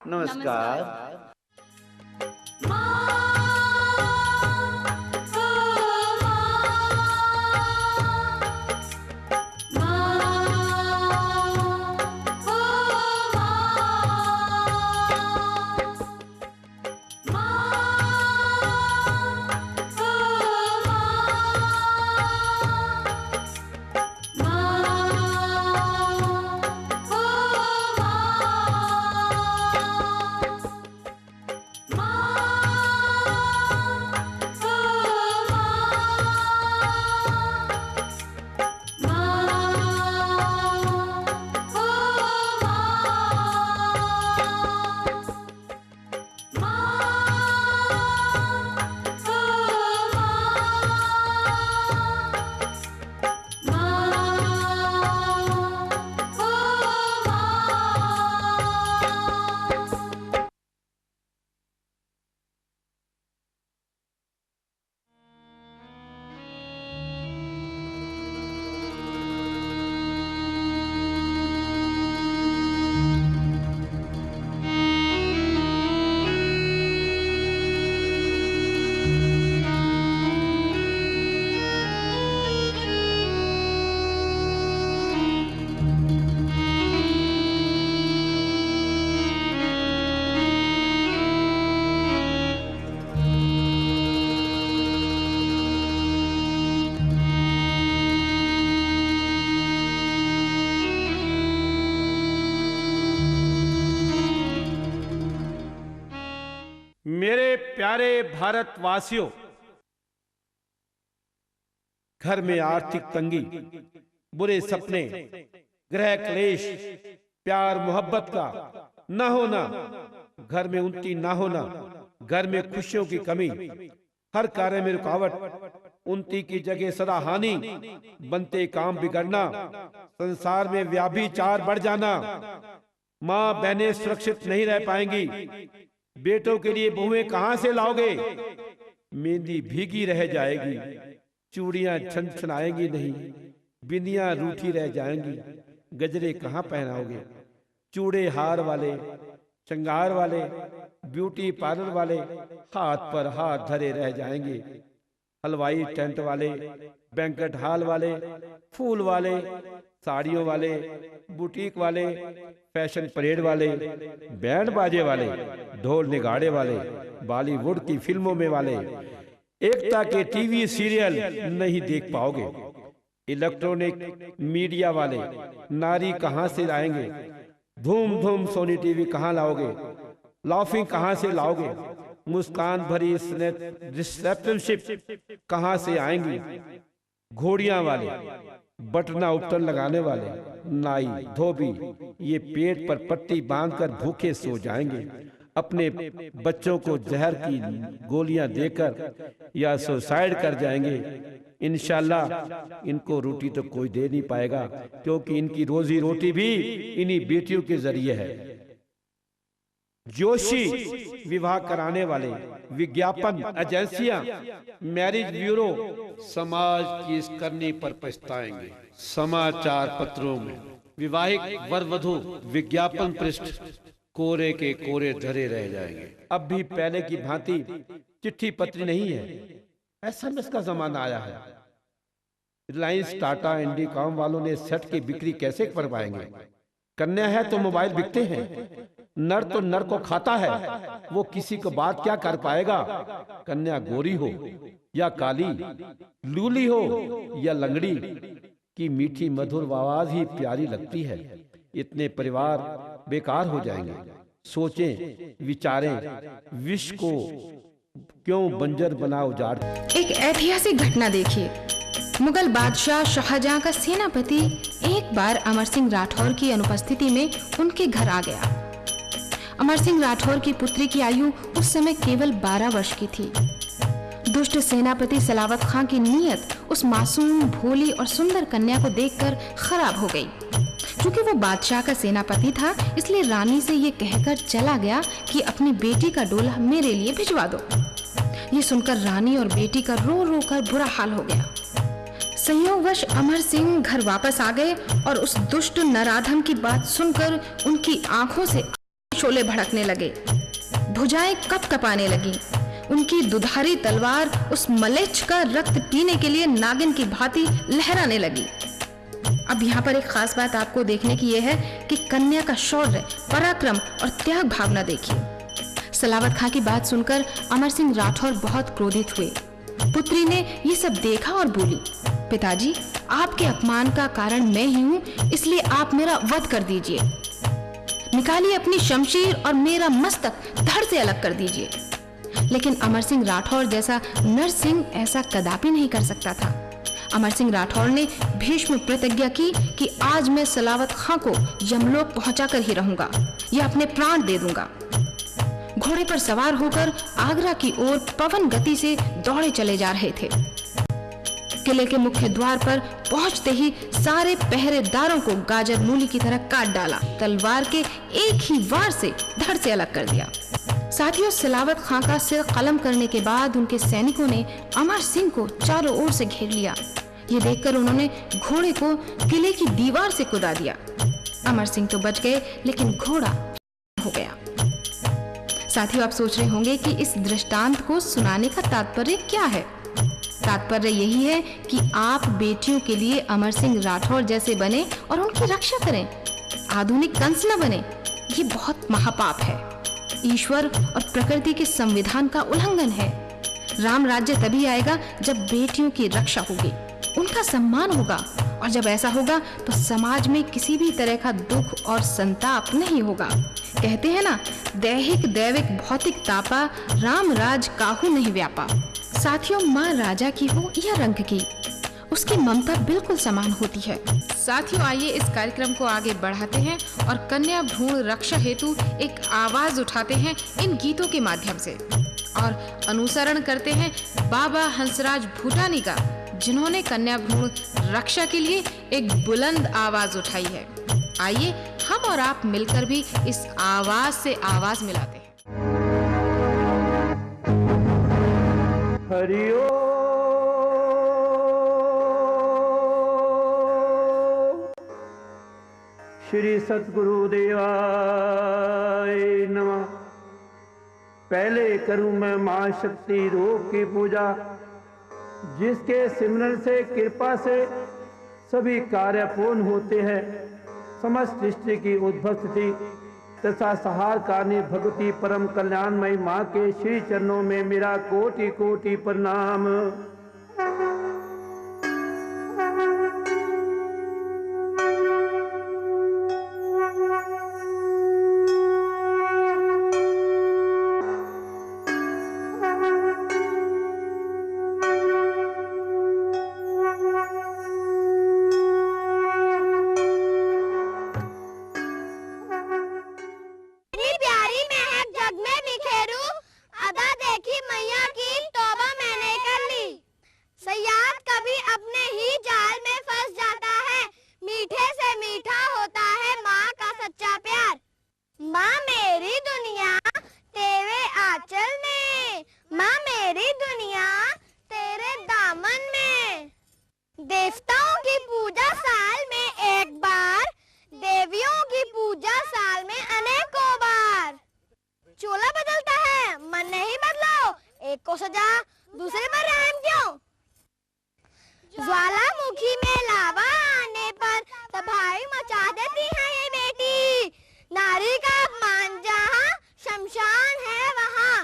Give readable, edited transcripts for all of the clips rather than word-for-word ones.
नमस्कार। मेरे प्यारे भारतवासियों, घर में आर्थिक तंगी, बुरे सपने, गृह क्लेश, प्यार मोहब्बत का न होना, घर में उन्नति न होना, घर में खुशियों की कमी, हर कार्य में रुकावट, उन्नति की जगह सदा हानि, बनते काम बिगड़ना, संसार में व्याभिचार बढ़ जाना, माँ बहनें सुरक्षित नहीं रह पाएंगी, बेटों के लिए बहुएं कहां से लाओगे, मेहंदी भीगी रह जाएगी, चूड़ियां छनछनाएंगी नहीं, बिंदियां रूठी रह जाएंगी, गजरे कहां पहनाओगे, चूड़े हार वाले, श्रृंगार वाले, ब्यूटी पार्लर वाले हाथ पर हाथ धरे रह जाएंगे, हलवाई टेंट वाले, बैंकेट हॉल वाले, फूल वाले, साड़ियों वाले, बुटीक वाले, फैशन परेड वाले, बैंड बाजे वाले, ढोल निगाड़े वाले, बॉलीवुड की फिल्मों में वाले, एकता के टीवी सीरियल नहीं देख पाओगे, इलेक्ट्रॉनिक मीडिया वाले नारी कहां से लाएंगे, धूम धूम सोनी टीवी कहां लाओगे, लाफिंग कहां से लाओगे, मुस्कान भरी रिसेप्शनशिप कहां से आएंगी, घोड़ियां वाले, बटना उपटन लगाने वाले, नाई धोबी ये पेट पर पट्टी बांधकर भूखे सो जाएंगे, अपने बच्चों को जहर की गोलियां देकर या सुसाइड कर जाएंगे। इंशाल्लाह इनको रोटी तो कोई दे नहीं पाएगा, क्योंकि इनकी रोजी रोटी भी इन्हीं बेटियों के जरिए है। जोशी विवाह कराने वाले, विज्ञापन एजेंसियां, मैरिज ब्यूरो समाज की इस करनी पर पछताएंगे। समाचार पत्रों में विवाहिक वर वधु विज्ञापन पृष्ठ कोरे के कोरे धरे रह जाएंगे। अब भी पहले की भांति चिट्ठी पत्री नहीं है, एसएमएस का जमाना आया है। रिलायंस, टाटा, इंडिकॉम वालों ने सेट की बिक्री कैसे कर पाएंगे? कन्या है तो मोबाइल बिकते हैं, नर तो नर को खाता है, वो किसी को बात क्या कर पाएगा? कन्या गोरी हो या काली, लूली हो या लंगड़ी, की मीठी मधुर आवाज ही प्यारी लगती है। इतने परिवार बेकार हो जाएंगे। सोचें, विचारें, विश्व को क्यों बंजर बना उजाड़। एक ऐतिहासिक घटना देखिए। मुगल बादशाह शाहजहां का सेनापति एक बार अमर सिंह राठौर की अनुपस्थिति में उनके घर आ गया। अमर सिंह राठौर की पुत्री की आयु उस समय केवल 12 वर्ष की थी। दुष्ट सेनापति सलावत खां की नीयत उस मासूम, भोली और सुंदर कन्या को देखकर खराब हो गई। क्योंकि वो बादशाह का सेनापति था, इसलिए रानी से ये कहकर चला गया कि अपनी बेटी का डोला मेरे लिए भिजवा दो। ये सुनकर रानी और बेटी का रो रो कर बुरा हाल हो गया। संयोगवश अमर सिंह घर वापस आ गए और उस दुष्ट नराधम की बात सुनकर उनकी आंखों से शोले भड़कने लगे, भुजाएं कपकपाने लगी। उनकी दुधारी तलवार उस मलेच्छ का रक्त पीने के लिए नागिन की भांति लहराने लगी। अब यहाँ पर एक खास बात आपको देखने की यह है कि कन्या का शौर्य, पराक्रम और त्याग भावना देखिए। सलावत खां की बात सुनकर अमर सिंह राठौर बहुत क्रोधित हुए। पुत्री ने ये सब देखा और बोली, पिताजी, आपके अपमान का कारण मैं ही हूँ, इसलिए आप मेरा वध कर दीजिए। निकालिए अपनी शमशीर और मेरा मस्तक धड़ से अलग कर दीजिए। लेकिन अमर सिंह राठौर जैसा नरसिंह ऐसा कदापि नहीं कर सकता था। अमर सिंह राठौर ने भीष्म प्रतिज्ञा की कि आज मैं सलावत खां को यमलोक पहुंचाकर ही रहूंगा या अपने प्राण दे दूंगा। घोड़े पर सवार होकर आगरा की ओर पवन गति से दौड़े चले जा रहे थे। किले के मुख्य द्वार पर पहुंचते ही सारे पहरेदारों को गाजर मूली की तरह काट डाला, तलवार के एक ही वार से धड़ से अलग कर दिया। साथियों, सलावत खां का सिर कलम करने के बाद उनके सैनिकों ने अमर सिंह को चारों ओर से घेर लिया। ये देखकर उन्होंने घोड़े को किले की दीवार से कुदा दिया। अमर सिंह तो बच गए, लेकिन घोड़ा हो गया। साथियों, आप सोच रहे होंगे कि इस दृष्टांत को सुनाने का तात्पर्य क्या है। तात्पर्य यही है कि आप बेटियों के लिए अमर सिंह राठौर जैसे बने और उनकी रक्षा करें, आधुनिक कंस न बने। ये बहुत महापाप है, ईश्वर और प्रकृति के संविधान का उल्लंघन है। राम राज्य तभी आएगा जब बेटियों की रक्षा होगी, उनका सम्मान होगा, और जब ऐसा होगा तो समाज में किसी भी तरह का दुख और संताप नहीं होगा। कहते हैं ना, दैहिक दैविक भौतिक तापा, राम राज काहू नहीं व्यापा। साथियों, माँ राजा की हो या रंग की, उसकी ममता बिल्कुल समान होती है। साथियों, आइए इस कार्यक्रम को आगे बढ़ाते हैं और कन्या भ्रूण रक्षा हेतु एक आवाज उठाते हैं इन गीतों के माध्यम से, और अनुसरण करते हैं बाबा हंसराज भूटानी का, जिन्होंने कन्या भ्रूण रक्षा के लिए एक बुलंद आवाज उठाई है। आइए हम और आप मिलकर भी इस आवाज से आवाज मिलाते हैं। हरि ओम। श्री सतगुरु देवाय नमः। पहले करूं मैं मां शक्ति रूप की पूजा, जिसके सिमरन से कृपा से सभी कार्य पूर्ण होते हैं। समस्त सृष्टि की उद्भव स्थिति तथा सहार कारणी भगवती परम कल्याणमयी माँ के श्री चरणों में मेरा कोटि कोटि प्रणाम। देवताओं की पूजा साल में एक बार, देवियों की पूजा साल में अनेकों बार। चोला बदलता है, मन नहीं बदलाओ। एक को सजा, दूसरे पर रहम क्यों? ज्वालामुखी में लावा आने पर तबाही मचा देती है ये बेटी। नारी का अपमान जहाँ, शमशान है वहाँ।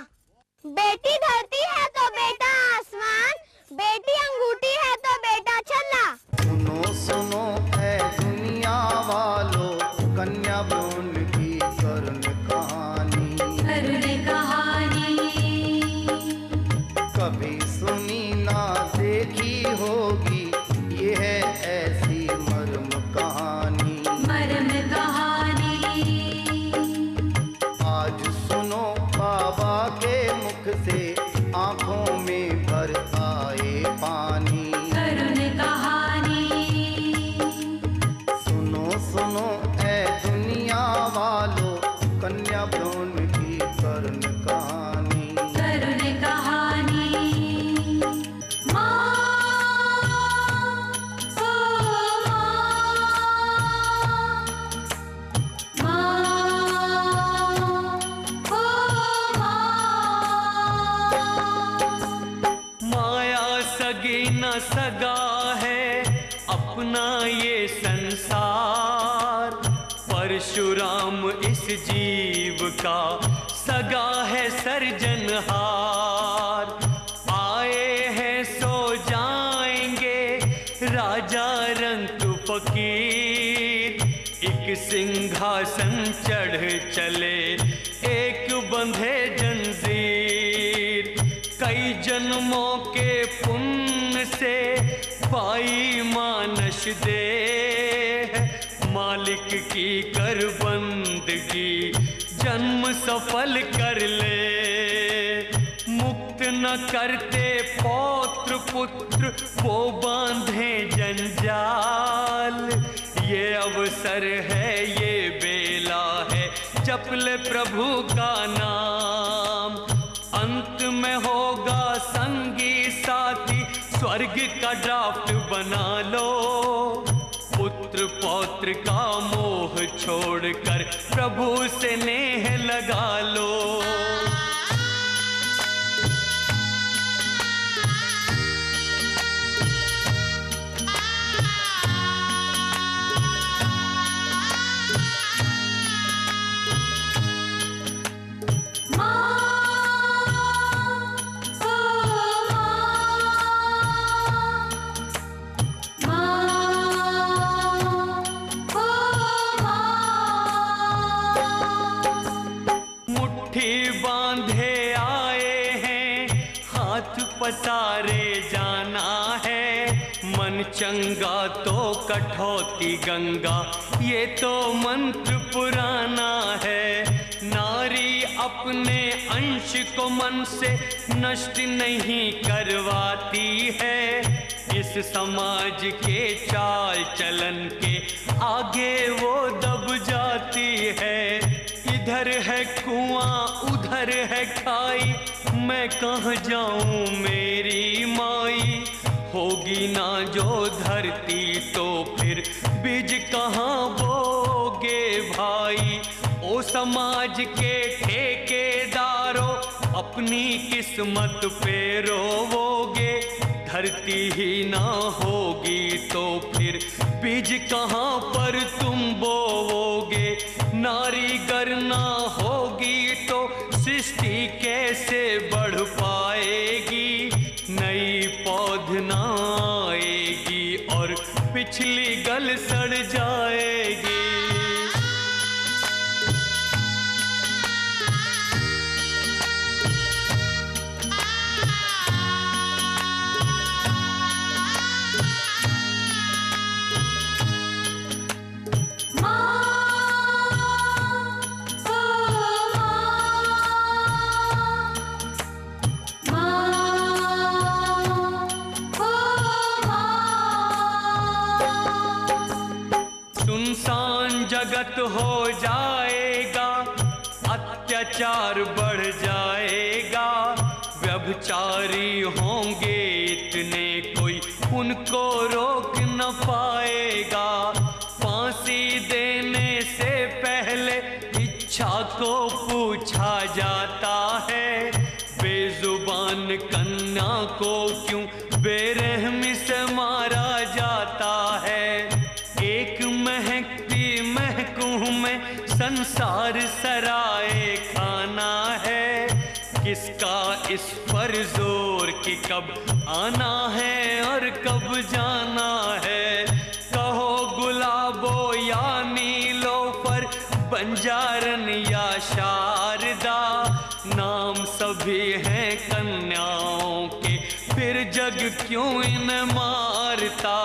बेटी धरती है तो बेटा आसमान, बेटी अंगूठी है तो बेटा छल्ला। सुनो सुनो ऐ दुनिया वालों, कन्या भ्रूण की करुण कहानी। कभी सुनी ना देखी होगी, ये है ऐसी मर्म कहानी। आज सुनो बाबा के मुख से, आंखों में सगी न सगा है अपना ये संसार। परशुराम इस जीव का सगा है सर्जनहार। आए हैं सो जाएंगे राजा रंक फकीर। एक सिंहासन चढ़ चले एक बंधे जंजीर। कई जन्मों के पुण्य से पाई मानस दे। मालिक की कर बंदगी जन्म सफल कर ले। मुक्त न करते पौत्र पुत्र वो बांधे जंजाल। ये अवसर है ये बेला है जप ले प्रभु का नाम। अंत में होगा संगी साथी स्वर्ग का ड्राफ्ट बना लो। पुत्र पौत्र का मोह छोड़कर प्रभु से नेह लगा लो। पसारे जाना है मन चंगा तो कठौती गंगा। ये तो मंत्र पुराना है। नारी अपने अंश को मन से नष्ट नहीं करवाती है। इस समाज के चाल चलन के आगे वो दब जाती है। इधर है कुआं उधर है खाई मैं कहाँ जाऊं मेरी माई। होगी ना जो धरती तो फिर बीज कहाँ बोगे भाई। ओ समाज के ठेकेदारों अपनी किस्मत पे रोवोगे। धरती ही ना होगी तो फिर बीज कहाँ पर तुम बोओगे। नारी गर ना होगी तो सृष्टि कैसे बढ़ पाएगी। नई पौध ना आएगी और पिछली गल सड़ जाएगी। जगत हो जाएगा अत्याचार बढ़ जाएगा। व्यभिचारी होंगे इतने कोई उनको रोक न पाएगा। फांसी देने से पहले इच्छा को पूछा जाता है। बेजुबान कन्या को क्यों बेरहमी से मारा जाता है। एक महकती महकूं में संसार सराय खाना है। किसका इस पर जोर कि कब आना है और कब जाना है। कहो गुलाबो या नीलोफर बंजारन या शारदा। नाम सभी हैं कन्याओं के फिर जग क्यों इन्हें मारता।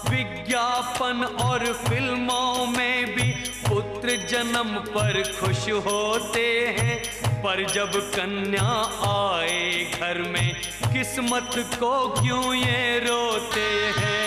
विज्ञापन और फिल्मों में भी पुत्र जन्म पर खुश होते हैं। पर जब कन्या आए घर में किस्मत को क्यों ये रोते हैं।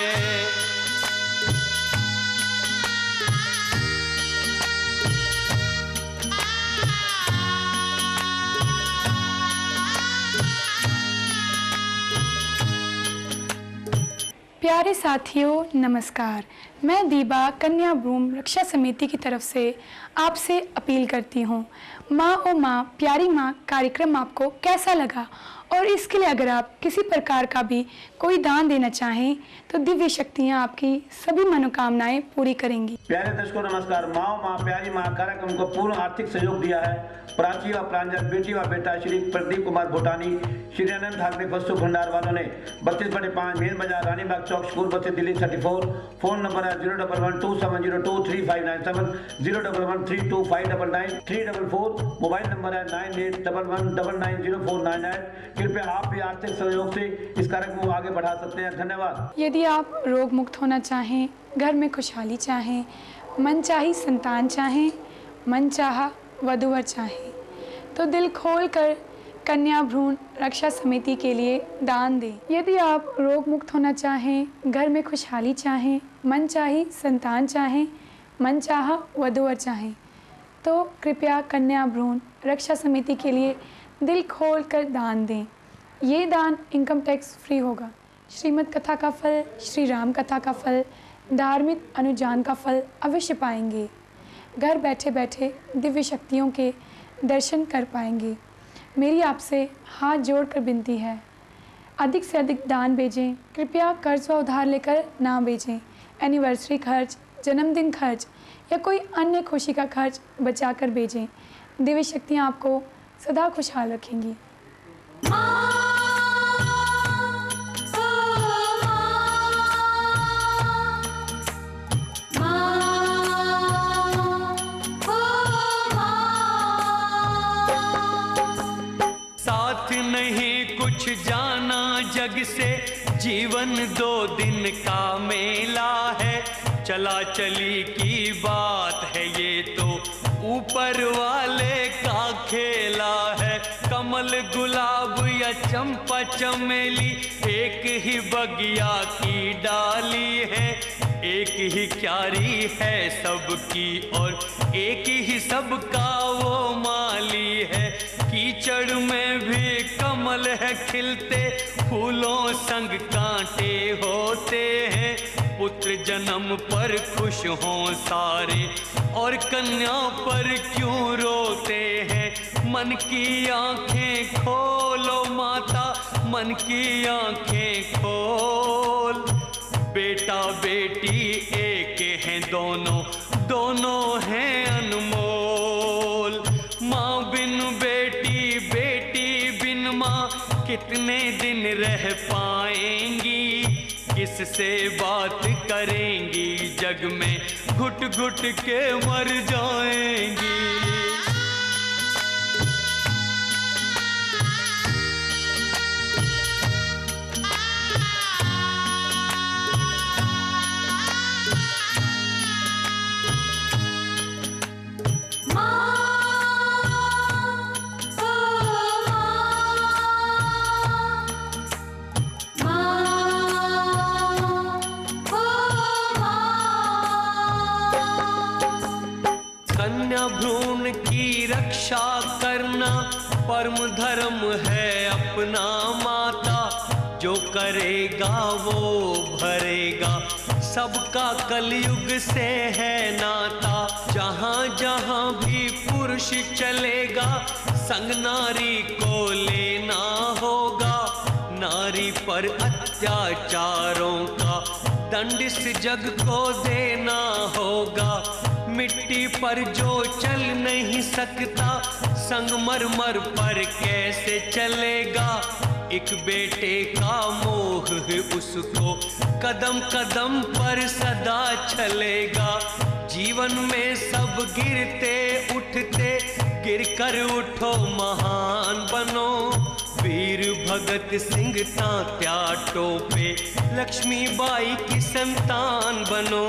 प्यारे साथियों नमस्कार। मैं दीबा कन्या भ्रूण रक्षा समिति की तरफ से आपसे अपील करती हूँ। माँ ओ माँ प्यारी माँ कार्यक्रम आपको कैसा लगा और इसके लिए अगर आप किसी प्रकार का भी कोई दान देना चाहें तो दिव्य शक्तियाँ आपकी सभी मनोकामनाएं पूरी करेंगी। प्यारे दर्शकों नमस्कार। माँ प्यारी माँ कार्यक्रम को पूर्ण आर्थिक सहयोग दिया है प्राची व प्रांजल, बेटी व बेटा श्री प्रदीप कुमार भूटानी, श्री अनंत ठाकरे वस्तु भंडार वालों ने 32/5 मेन बाजार रानीबाग चौक स्कूल बच्चे दिल्ली 34। फोन नंबर है 01127023597, 011325999, 344। मोबाइल नंबर है 9811990498। कृपया आप भी आर्थिक सहयोग से इस कार्यक्रम को आगे बढ़ा सकते हैं। धन्यवाद। यदि आप रोग मुक्त होना चाहें, घर में खुशहाली चाहें, मनचाही संतान चाहें, मनचाहा वधूवर चाहें तो दिल खोल कर कन्या भ्रूण रक्षा समिति के लिए दान दें। यदि आप रोग मुक्त होना चाहें, घर में खुशहाली चाहें, मनचाही संतान चाहें, मनचाहा वधूवर चाहें तो कृपया कन्या भ्रूण रक्षा समिति के लिए दिल खोल कर दान दें। ये दान इनकम टैक्स फ्री होगा। श्रीमद् कथा का फल, श्री राम कथा का फल, धार्मिक अनुजान का फल अवश्य पाएंगे। घर बैठे बैठे दिव्य शक्तियों के दर्शन कर पाएंगे। मेरी आपसे हाथ जोड़कर विनती है, अधिक से अधिक दान भेजें। कृपया कर्ज व उधार लेकर ना भेजें। एनिवर्सरी खर्च, जन्मदिन खर्च या कोई अन्य खुशी का खर्च बचा कर भेजें। दिव्य शक्तियाँ आपको सदा खुशहाल रखेंगी। कुछ जाना जग से, जीवन 2 दिन का मेला है। चला चली की बात है ये तो ऊपर वाले का खेला है। कमल गुलाब या चंपा चमेली एक ही बगिया की डाली है। एक ही क्यारी है सबकी और एक ही सबका वो माली है। कीचड़ में भी कमल है खिलते, फूलों संग कांटे होते हैं। पुत्र जन्म पर खुश हों सारे और कन्या पर क्यों रोते हैं। मन की आंखें खोलो माता, मन की आंखें खोल। बेटा बेटी एक हैं दोनों, दोनों हैं अनमोल। माँ बिन बेटी, बेटी बिन माँ कितने दिन रह पाएंगी। किससे बात करेंगी, जग में घुट घुट के मर जाएंगी। भ्रूण की रक्षा करना परम धर्म है अपना माता। जो करेगा वो भरेगा, सबका कलयुग से है नाता। जहाँ जहाँ भी पुरुष चलेगा, संग नारी को लेना होगा। नारी पर अत्याचारों का दंड इस जग को देना होगा। मिट्टी पर जो चल नहीं सकता, संगमरमर पर कैसे चलेगा। एक बेटे का मोह है उसको, कदम कदम पर सदा चलेगा। जीवन में सब गिरते उठते, गिरकर उठो महान बनो। वीर भगत सिंह तात्या टोपे, लक्ष्मीबाई की संतान बनो।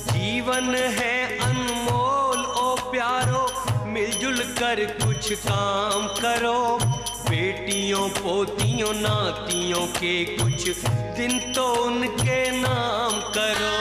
जीवन है अनमोल ओ प्यारो, मिलजुल कर कुछ काम करो। बेटियों पोतियों नातियों के कुछ दिन तो उनके नाम करो।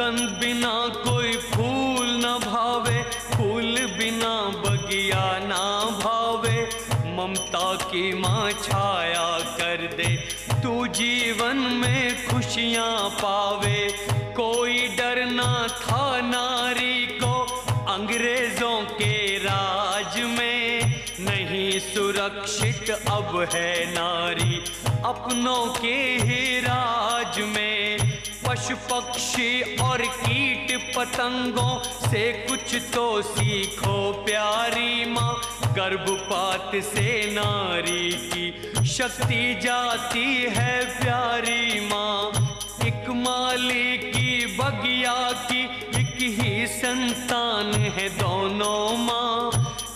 सुगंध बिना कोई फूल न भावे, फूल बिना बगिया ना भावे। ममता की माँ छाया कर दे, तू जीवन में खुशियाँ पावे। कोई डर ना था नारी को अंग्रेजों के राज में, नहीं सुरक्षित अब है नारी अपनों के ही राज में। पशु पक्षी और कीट पतंगों से कुछ तो सीखो प्यारी माँ, गर्भपात से नारी की शक्ति जाती है प्यारी माँ। एक माली की बगिया की एक ही संतान है दोनों माँ,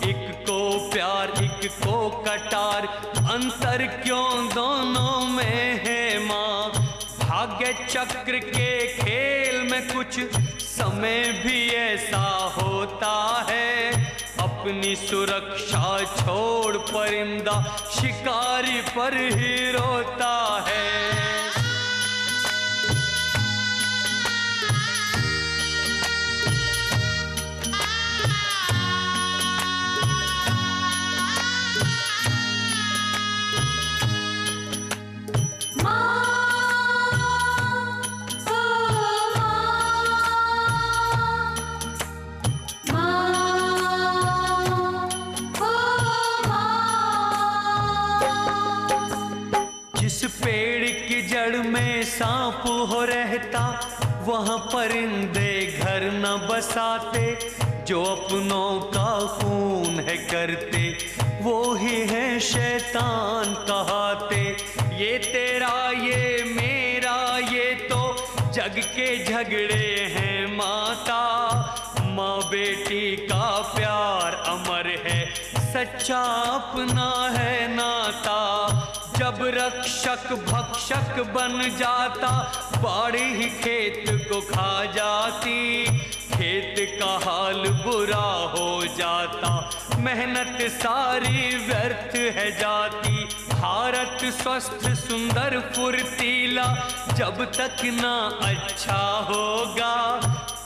एक को प्यार एक को कटार, अंतर क्यों दोनों में है माँ। भाग्य चक्र के खेल में कुछ समय भी ऐसा होता है, अपनी सुरक्षा छोड़ परिंदा शिकारी पर ही रोता है। जिस पेड़ की जड़ में सांप हो रहता, वहाँ परिंदे घर न बसाते। जो अपनों का खून है करते, वो ही है शैतान कहाते। ये तेरा ये मेरा ये तो जग के झगड़े हैं माता, माँ बेटी का प्यार अमर है, सच्चा अपना है नाता। जब रक्षक भक्षक बन जाता, बाड़ी ही खेत को खा जाती, खेत का हाल बुरा हो जाता, मेहनत सारी व्यर्थ है जाती। भारत स्वस्थ सुंदर फुर्तीला जब तक ना अच्छा होगा,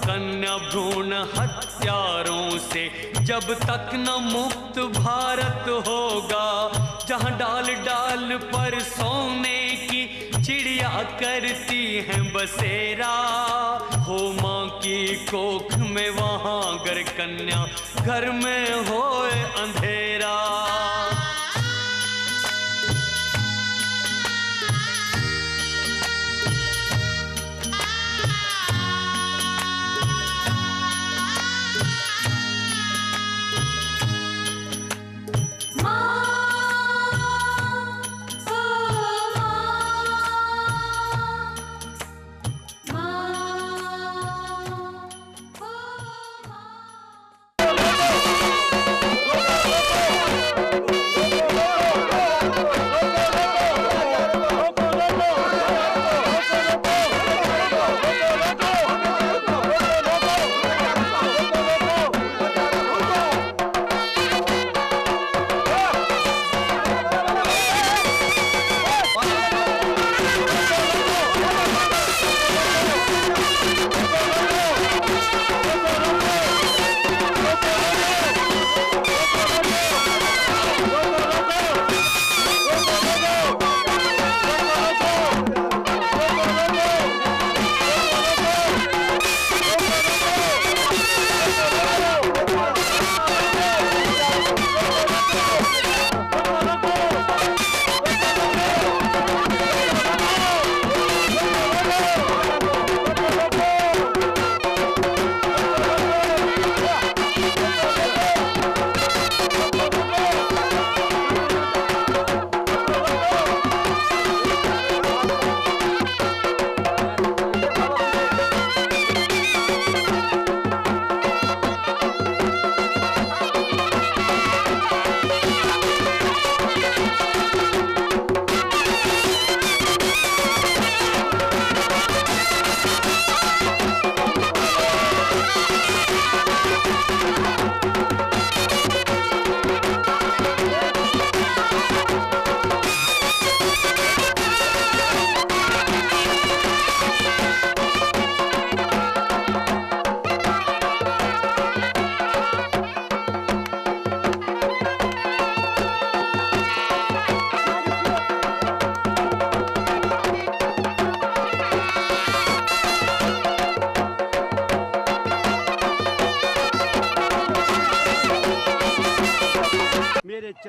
कन्या भ्रूण हत्यारों से जब तक न मुक्त भारत होगा। जहाँ डाल डाल पर सोने की चिड़िया करती हैं बसेरा, हो माँ की कोख में वहाँ अगर कन्या घर में होए अंधेरा।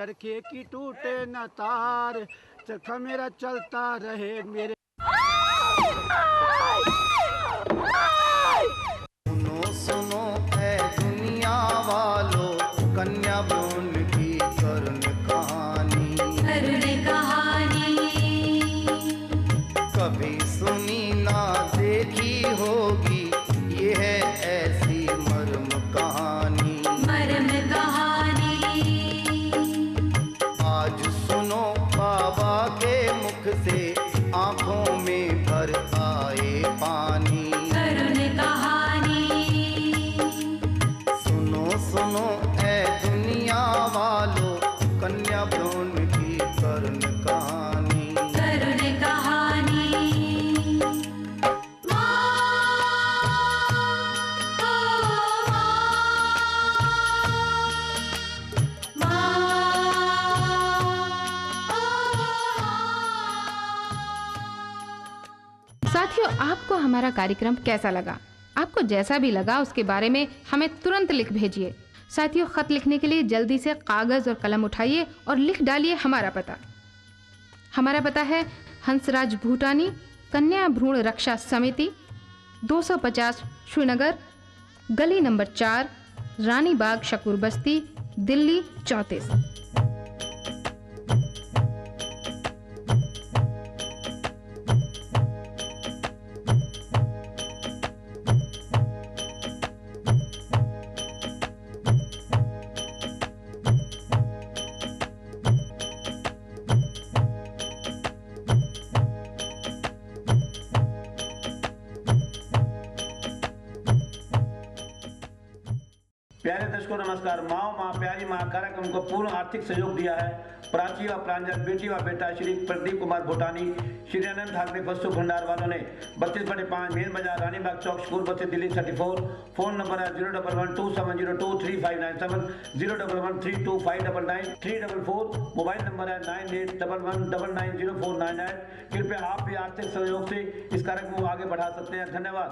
चरखे की टूटे न तार, चरखा मेरा चलता रहे मेरे। सुनो सुनो ऐ दुनिया वालों, कन्या भ्रूण की करुण कहानी। कभी सुनी ना देखी होगी, ये है ऐसी मर्म कहानी। आज सुनो बाबा के मुख से, आंखों में भर आए पानी। सुनो सुनो ऐ दुनिया वालों, कन्या भ्रूण की करुण कहानी। साथियों, आपको हमारा कार्यक्रम कैसा लगा? आपको जैसा भी लगा उसके बारे में हमें तुरंत लिख भेजिए। साथियों, खत लिखने के लिए जल्दी से कागज और कलम उठाइए और लिख डालिए हमारा पता। हमारा पता है हंसराज भूटानी, कन्या भ्रूण रक्षा समिति, 250 श्रीनगर, गली नंबर 4, रानी बाग, शकूर बस्ती, दिल्ली 34। प्यारे दर्शकों नमस्कार। माँ माँ प्यारी माँ कार्यक्रम को पूर्ण आर्थिक सहयोग दिया है प्राची व प्रांजल, बेटी व बेटा श्री प्रदीप कुमार भूटानी, श्री अनंत ठाकरे वस्तु भंडार वालों ने 32/5 मेन बाजार, रानी बाग चौक, स्कूल बस्ती, दिल्ली 34। फोन नंबर है 01127023597, 011325999 344। मोबाइल नंबर है 9811990498। कृपया आप भी आर्थिक सहयोग से इस कार्यक्रम को आगे बढ़ा सकते हैं। धन्यवाद।